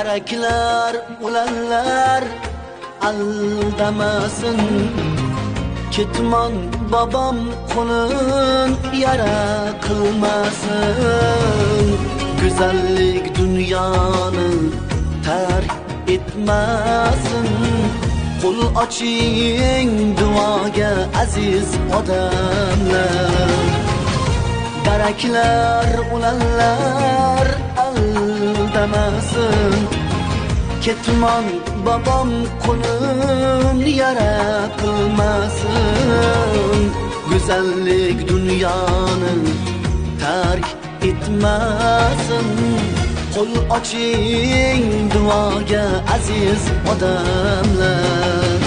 Daraklar, ulanlar aldamasın. Ketmon babam qo'lin yara qilmasin. Güzellik dünyani terk etmasin. Qo'l oching duoga aziz odamlar. Daraklar, ulanlar aldamasin. Ketmon babam qo'lin yara qilmasin. Güzellik dünyani terk etmasin. Qo'l oching duoga aziz odamlar.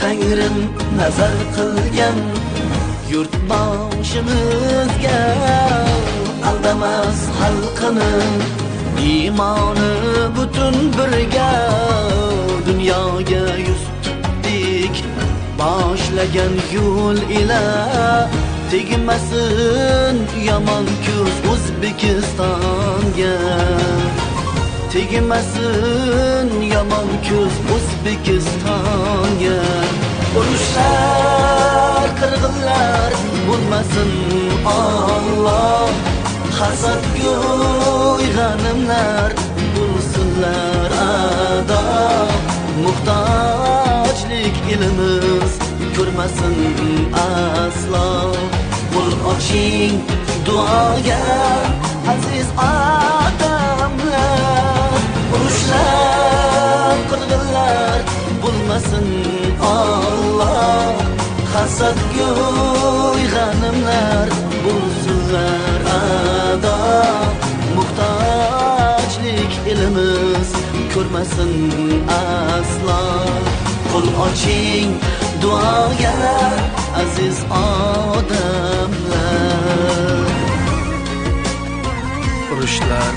Tangrim nazar qilgan yurt boshimizga, aldamas xalqini iymoni butun birga. Dunyoga yuz tutdik boshlagan yo'l ila, tegmasin yomon ko'z O'zbekistonga. Tegmasin yomon ko'z O'zbekistonga. Urushlar, qirg'inlar bo'lmasin Alloh. Hasadgo'y g'animlar bo'lsinlar ado. Muhtojlik elimiz ko'rmasin aslo. Qo'l oching duoga aziz odamlar. Urushlar, qirg'inlar bo'lmasin Alloh. Hasadgo'y g'animlar bo'lsinlar ado. Muhtojlik elimiz ko'rmasin aslo. Qo'l oching duoga aziz odamlar. Urushlar,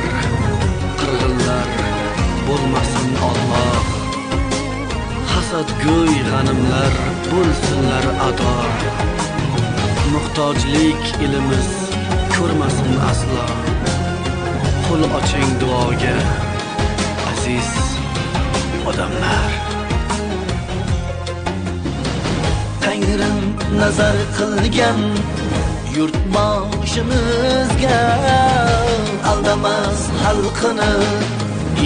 qirg'inlar bo'lmasin Alloh. Hasadgo'y g'animlar bo'lsinlar ado. Muhtojlik elimiz ko'rmasin aslo. Qo'l oching duoga aziz odamlar. Tangrim nazar qilgan yurt boshimizga, aldamas xalqini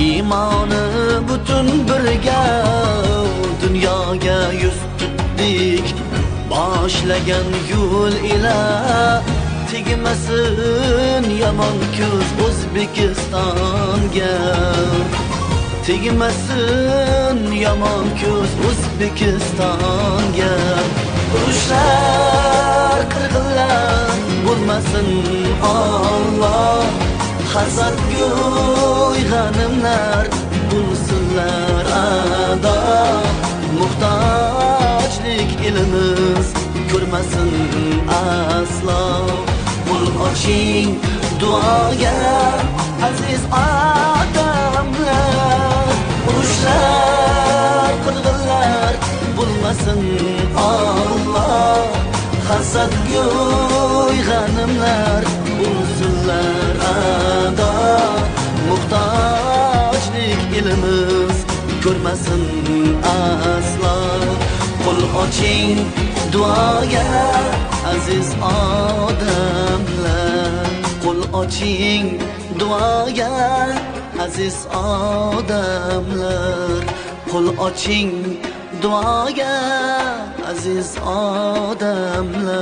iymoni butun birga. Dunyoga yuz tutdik boshlagan yo'l ila, tegmasin yomon ko'z O'zbekistonga. Tegmasin yomon ko'z O'zbekistonga. Urushlar, qirg'inlar bo'lmasin Alloh. Hasadgo'y g'animlar bo'lsinlar ado. Muhtojlik elimiz ko'rmasin aslo. Qo'l oching duoga aziz odamlar. Urushlar, qirg'inlar bo'lmasin Alloh. Hasadgo'y g'animlar bo'lsinlar ado. Muhtojlik elimiz ko'rmasin aslo. Qo'l oching duoga aziz odamlar. Qo'l oching duoga aziz odamlar. Qo'l oching duoga aziz odamlar.